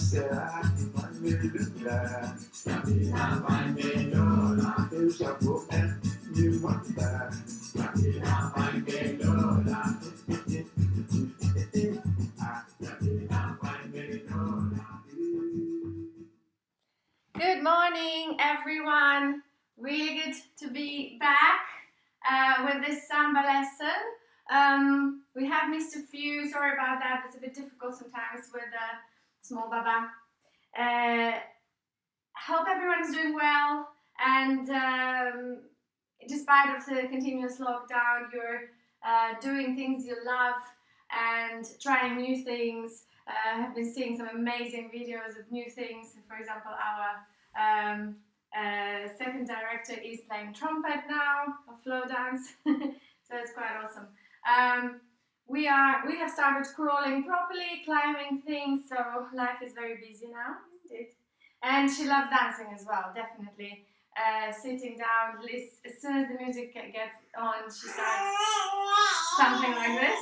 Good morning, everyone. Really good to be back with this Samba lesson. We have missed a few. Sorry about that. It's a bit difficult sometimes with small Baba. Hope everyone's doing well, and despite of the continuous lockdown, you're doing things you love and trying new things. Have been seeing some amazing videos of new things. For example, our second director is playing trumpet now, a flow dance, so it's quite awesome. We have started crawling properly, climbing things, so life is very busy now, isn't it? And she loves dancing as well, definitely. Sitting down, as soon as the music gets on, she starts something like this.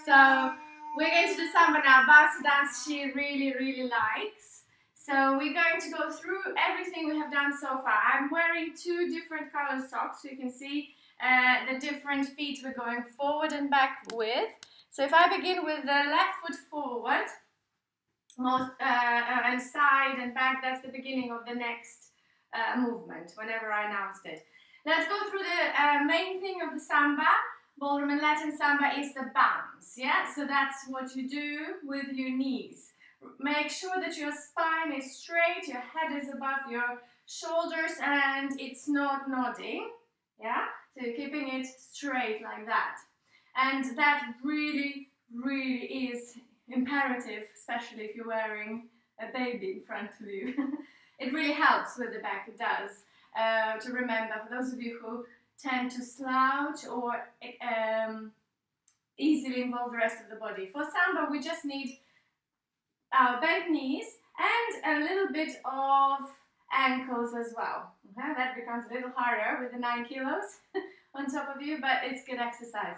So we're going to do Samba now. Bouncy dance she really, really likes. So we're going to go through everything we have done so far. I'm wearing two different color socks, so you can see the different feet we're going forward and back with. So if I begin with the left foot forward, and side and back, that's the beginning of the next movement, whenever I announced it. Let's go through the main thing of the Samba. Ballroom and Latin Samba is the bounce, yeah? So that's what you do with your knees. Make sure that your spine is straight, your head is above your shoulders and it's not nodding, yeah? So you're keeping it straight like that. And that really, really is imperative, especially if you're wearing a baby in front of you. It really helps with the back, it does. To remember, for those of you who tend to slouch or easily involve the rest of the body. For Samba, we just need our bent knees and a little bit of ankles as well. Okay? That becomes a little harder with the 9 kilos on top of you, but it's good exercise.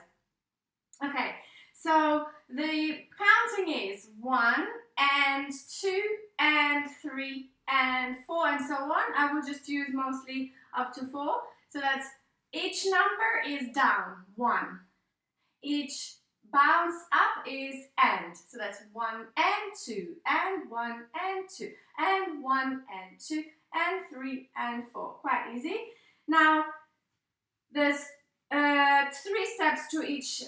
Okay, so the counting is 1 and 2 and 3 and 4 and so on. I will just use mostly up to 4. So that's each number is down, 1. Each bounce up is and. So that's 1 and 2 and 1 and 2 and 1 and 2 and 3 and 4. Quite easy. Now there's 3 steps to each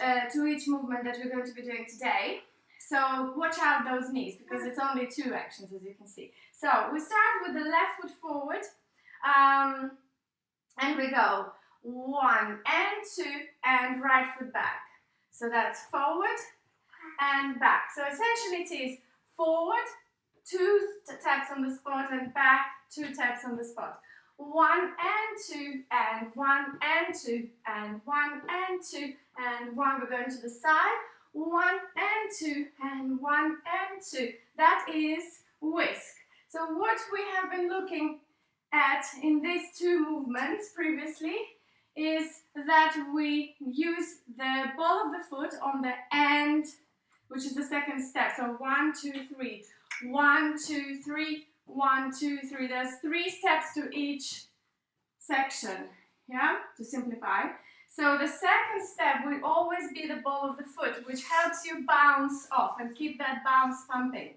movement that we're going to be doing today. So watch out those knees because it's only 2 actions, as you can see. So we start with the left foot forward and we go 1 and 2 and right foot back. So that's forward and back. So essentially it is forward, 2 taps on the spot and back, 2 taps on the spot. 1 and 2 and 1 and 2 and 1 and 2 and 1. We're going to the side. 1 and 2 and 1 and 2. That is whisk. So what we have been looking at in these 2 movements previously is that we use the ball of the foot on the end, which is the second step. So 1, 2, 3. 1, 2, 3. 1, 2, 3. There's 3 steps to each section, yeah, to simplify. So the second step will always be the ball of the foot, which helps you bounce off and keep that bounce pumping.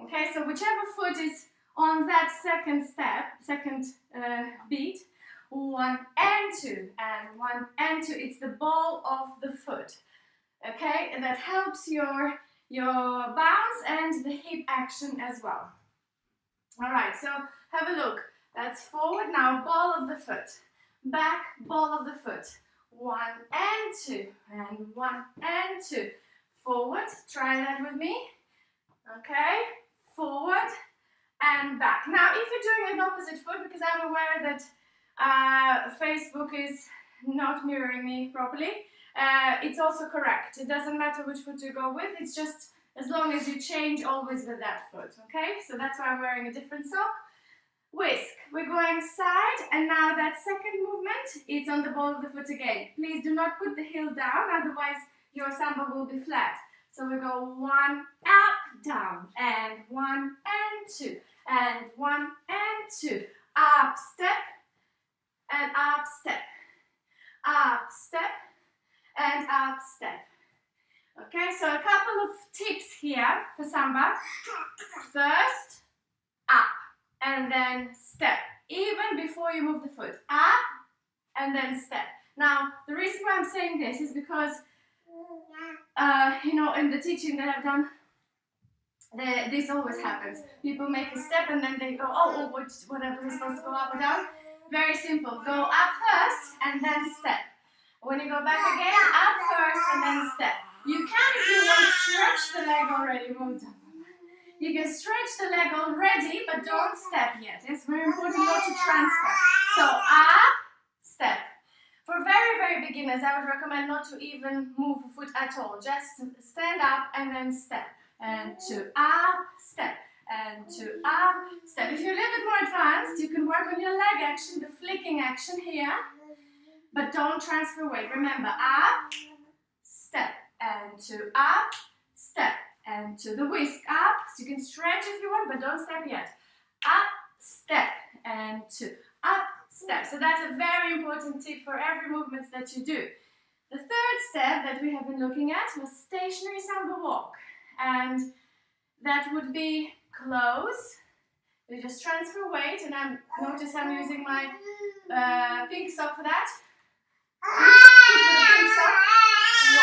Okay, so whichever foot is on that second step, second beat, 1 and 2 and 1 and 2, it's the ball of the foot. Okay, and that helps your bounce and the hip action as well. All right, so have a look. That's forward now, ball of the foot. Back, ball of the foot. 1 and 2 and 1 and 2. Forward, try that with me. Okay, forward and back. Now, if you're doing an opposite foot, because I'm aware that Facebook is not mirroring me properly, it's also correct. It doesn't matter which foot you go with, it's just as long as you change always with that foot, okay? So that's why I'm wearing a different sock. Whisk, we're going side, and now that second movement, it's on the ball of the foot again. Please do not put the heel down, otherwise your Samba will be flat. So we go 1, up, down, and 1 and 2, and 1 and 2, up, step, and up, step, and up, step. Okay, so a couple of tips here for Samba. First, up, and then step, even before you move the foot. Up, and then step. Now, the reason why I'm saying this is because, you know, in the teaching that I've done, this always happens. People make a step and then they go, oh, whatever is supposed to go up or down. Very simple. Go up first and then step. When you go back again, up first and then step. You can, if you want, stretch the leg already. You can stretch the leg already, but don't step yet. It's very important not to transfer. So up, step. For very, very beginners, I would recommend not to even move a foot at all. Just stand up and then step. And 2, up, step. And 2, up, step. If you're a little bit more advanced, you can work on your leg action, the flicking action here. But don't transfer weight. Remember, up, step. And 2, up, step. And 2, the whisk up. So you can stretch if you want, but don't step yet. Up, step. And 2, up, step. So that's a very important tip for every movement that you do. The third step that we have been looking at was stationary Samba walk. And that would be close. You just transfer weight, and notice I'm using my pink sock for that. Foot with a pink sock.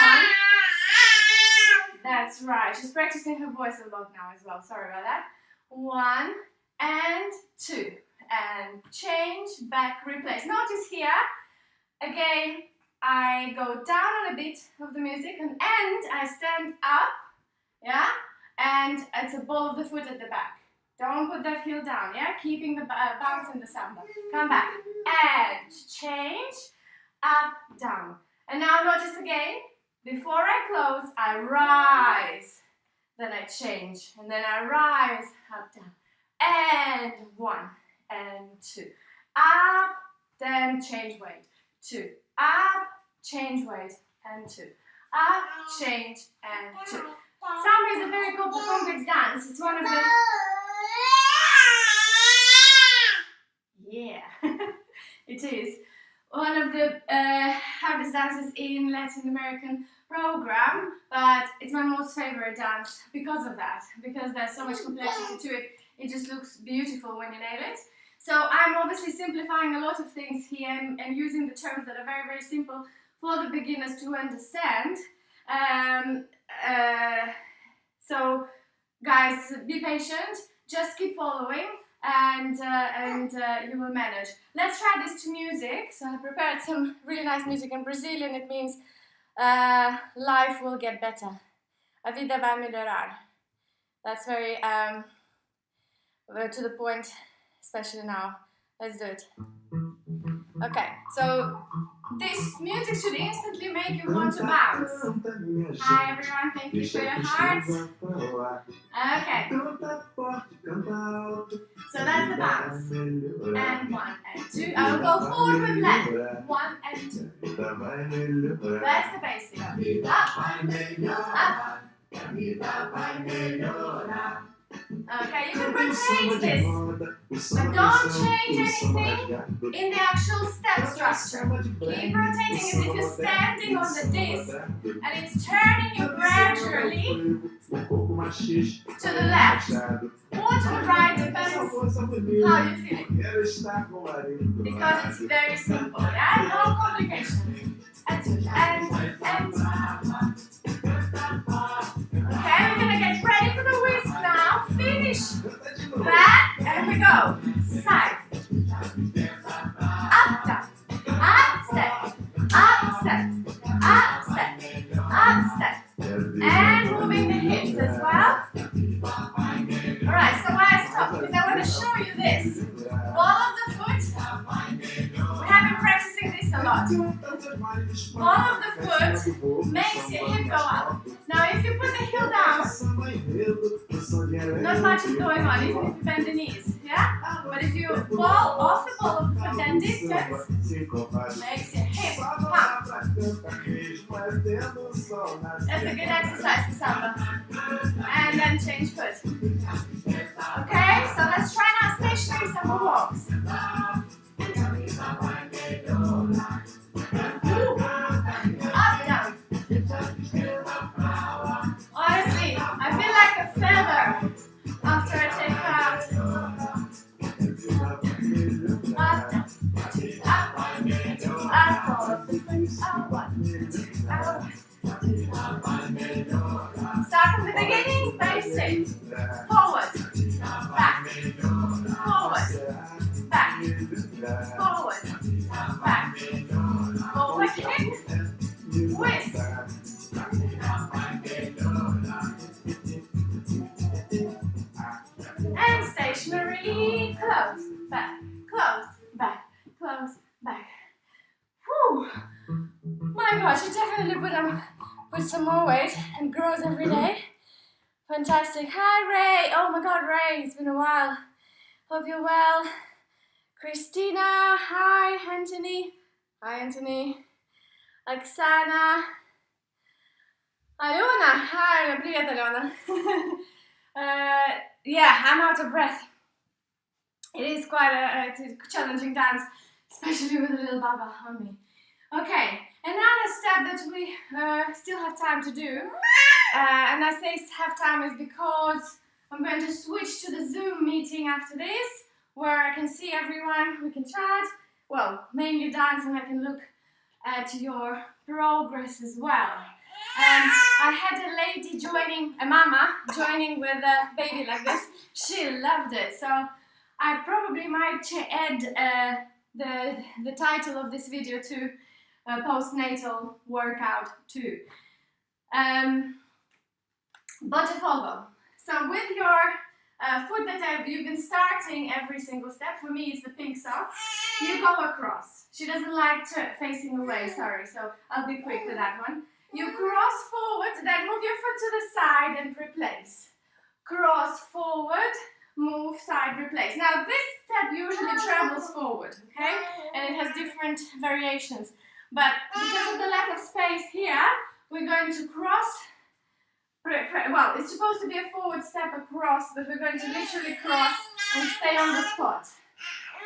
1. That's right. She's practicing her voice a lot now as well. Sorry about that. 1 and 2. And change, back, replace. Notice here, again, I go down on a bit of the music and I stand up, yeah? And it's a ball of the foot at the back. Don't put that heel down, yeah? Keeping the bounce in the Samba. Come back. And change, up, down. And now notice again, before I close, I rise. Then I change. And then I rise, up, down. And 1. And 2, up, then change weight, 2, up, change weight, and 2, up, change, and 2. Samba is a very complex dance. It's one of the, yeah, it is one of the hardest dances in Latin American program, but it's my most favorite dance because of that, because there's so much complexity to it. It just looks beautiful when you nail it. So I'm obviously simplifying a lot of things here and using the terms that are very, very simple for the beginners to understand. So guys, be patient, just keep following and you will manage. Let's try this to music. So I prepared some really nice music in Brazilian. It means life will get better. A vida vai melhorar. That's very to the point. Especially now. Let's do it. Okay, so this music should instantly make you want to bounce. Hi everyone, thank you for your hearts. Okay. So that's the bounce. And 1 and 2. I will go forward with left. 1 and 2. That's the basic. Up. Up. Okay, you can rotate this, but don't change anything in the actual step structure. Keep rotating as if you're standing on the disc and it's turning you gradually to the left or to the right, depends how you're feeling. Because it's very simple, yeah? No complication. And okay, we're gonna get ready for the whisk now. Finish that, and we go. Side. Up, down. Up, step. Up, step. Up, step. Up, step. And moving the hips as well. Alright, so why I stop? Because I want to show you this. Ball of the foot. We have been practicing this a lot. Ball of the foot makes your hip go up. Now if you put the heel down, not much is going on, even if you bend the knees. Yeah? yeah? But if you ball off the ball of the foot, then distance makes your hip pump. That's a good exercise for Samba. And then change foot. Okay, so let's try now stationary Samba walks. Up, down. Honestly, I feel like a feather after I take out. Up, start from the beginning, basic. Forward, back, forward, back, forward, back, forward kick, twist. And stationary, close, back, close, back, close, back. Whew. My gosh, it definitely put some more weight and grows every day. Fantastic. Hi Ray. Oh my god, Ray, it's been a while. Hope you're well. Christina, hi Anthony. Hi Anthony. Oksana. Alona, hi, привет Alona. Yeah, I'm out of breath. It is quite a challenging dance, especially with a little Baba on me. Okay, another step that we still have time to do, and I say have time is because I'm going to switch to the Zoom meeting after this, where I can see everyone, we can chat, well, mainly dance, and I can look at your progress as well. And I had a lady joining, a mama joining with a baby like this. She loved it, so I probably might add the title of this video to postnatal workout too. Butterfolgo. So with your foot that you've been starting every single step, for me it's the pink sock, you go across. She doesn't like facing away, sorry, so I'll be quick with that one. You cross forward, then move your foot to the side and replace. Cross forward, move, side, replace. Now this step usually travels forward, okay? And it has different variations. But because of the lack of space here, we're going to cross, well, it's supposed to be a forward step across, but we're going to literally cross and stay on the spot.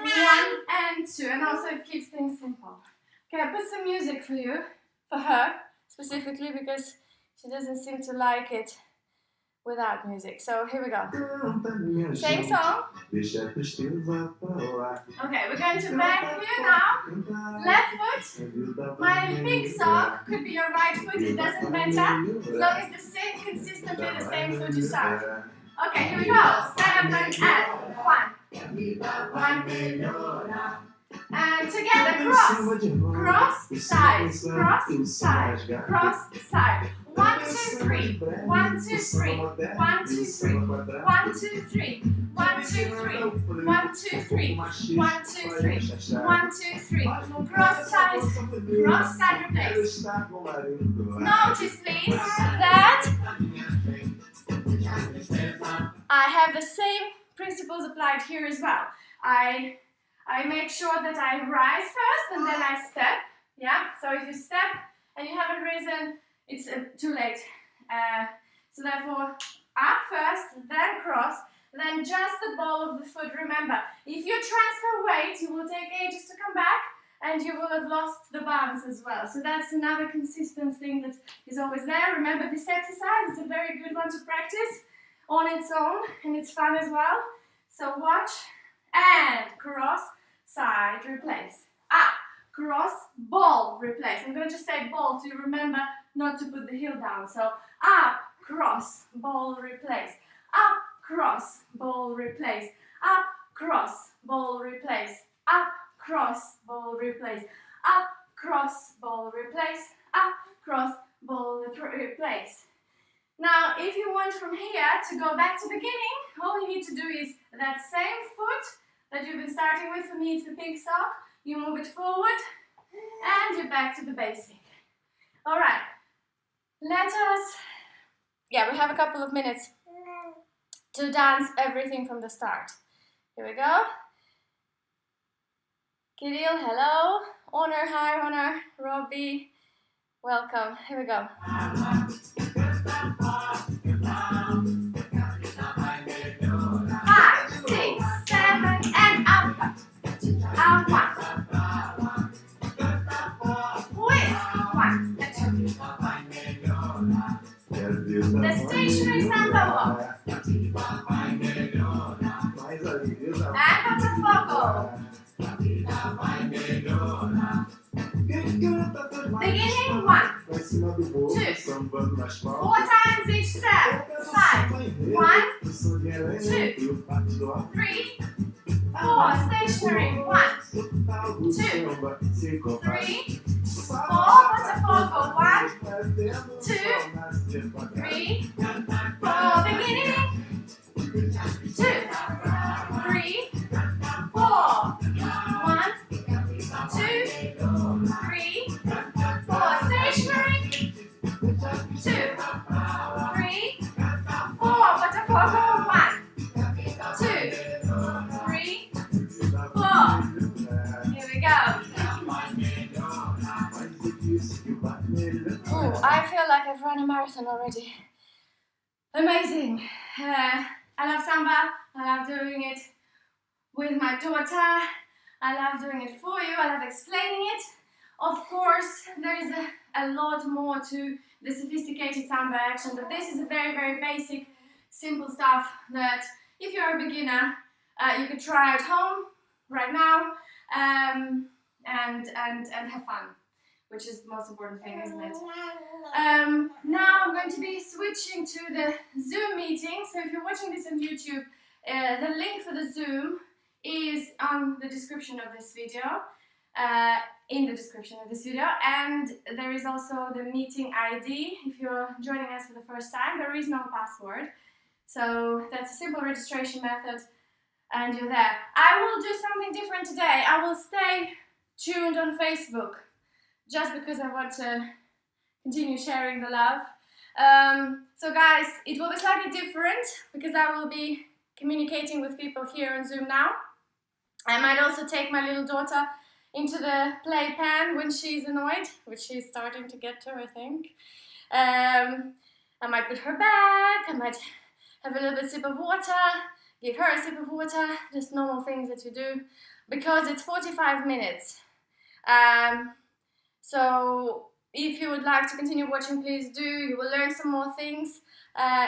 1 and 2, and also it keeps things simple. Okay, I put some music for you, for her, specifically because she doesn't seem to like it without music. So here we go. Same song. Okay, we're going to back here now. Left foot. My pink sock could be your right foot, it doesn't matter. As long as the same, consistently the same foot you start. Okay, here we go. 7 and 1. 1. And together, cross, side, cross, side, cross, side. 1, 2, 3, 1, 2, 3, 1, 2, 3, 1, 2, 3, 1, 2, 3, 1, 2, 3, 1, 2, 3, 1, 2, 3. Cross side, replace. Notice please that I have the same principles applied here as well. I make sure that I rise first and then I step, yeah? So if you step and you haven't risen, it's too late. So therefore, up first, then cross, then just the ball of the foot. Remember, if you transfer weight, it will take ages to come back and you will have lost the balance as well. So that's another consistent thing that is always there. Remember this exercise, it's a very good one to practice on its own and it's fun as well. So watch and cross, side, replace. Up, cross, ball, replace. I'm going to just say ball so you remember not to put the heel down. So up, cross, ball, replace. Up, cross, ball, replace. Up, cross, ball, replace. Up, cross, ball, replace. Up, cross, ball, replace. Up, cross, ball, replace. Now, if you want from here to go back to beginning, all you need to do is that same foot that you've been starting with. For me, it's the pink sock. You move it forward and you're back to the basic. All right, let us, we have a couple of minutes to dance everything from the start. Here we go. Kirill, hello. Honor, hi, Honor. Robbie, welcome. Here we go. 5, 6, 7, and up. Out 1. With 1 and 2. The stationary samba walk. And Botafogo. Beginning 1, 2, 4 times each step. 5, 1, 2, 3, 4. Stationary. 1, 2, 3, 4. Botafogo. 1, 2, 3, 4. Beginning. 2, 3, 4. 1, 2, 3, 4. Stationary. 2, 3, 4. Botafogo. 1, 2, 3, 4. Here we go. Oh, I feel like I've run a marathon already. Amazing. I love samba. I love doing it with my daughter. I love doing it for you. I love explaining it. Of course, there is a lot more to the sophisticated samba action, but this is a very, very basic, simple stuff that if you're a beginner, you could try at home right now and have fun, which is the most important thing, isn't it? Now I'm going to be switching to the Zoom meeting. So if you're watching this on YouTube, the link for the Zoom is on the description of this video, and there is also the meeting ID. If you're joining us for the first time, there is no password. So that's a simple registration method, and you're there. I will do something different today. I will stay tuned on Facebook, just because I want to continue sharing the love. So guys, it will be slightly different because I will be communicating with people here on Zoom now. I might also take my little daughter into the playpen when she's annoyed, which she's starting to get to, I think. I might put her back, I might have a little bit sip of water, give her a sip of water, just normal things that you do, because it's 45 minutes. So if you would like to continue watching, please do. You will learn some more things.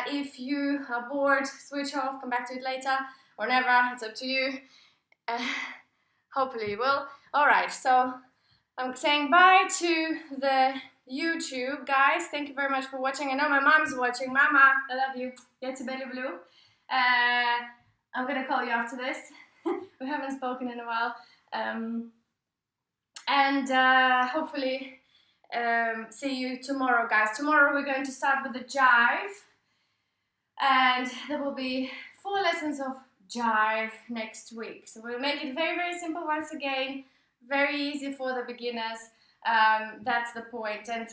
If you are bored, switch off, come back to it later, or never, it's up to you. Hopefully you will. Alright, so I'm saying bye to the YouTube guys. Thank you very much for watching. I know my mom's watching. Mama, I love you. Get to belly blue. I'm gonna call you after this. We haven't spoken in a while. Hopefully see you tomorrow, guys. Tomorrow we're going to start with the Jive, and there will be 4 lessons of Jive next week. So we'll make it very, very simple once again, very easy for the beginners. That's the point, and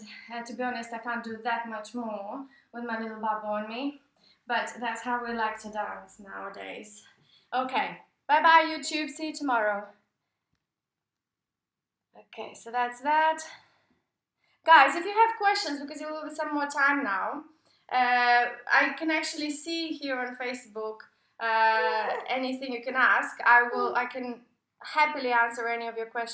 to be honest, I can't do that much more with my little bubble on me, but that's how we like to dance nowadays. Okay, bye bye YouTube, see you tomorrow. Okay, so that's that. Guys, if you have questions, because it will be some more time now, I can actually see here on Facebook anything you can ask. I can happily answer any of your questions.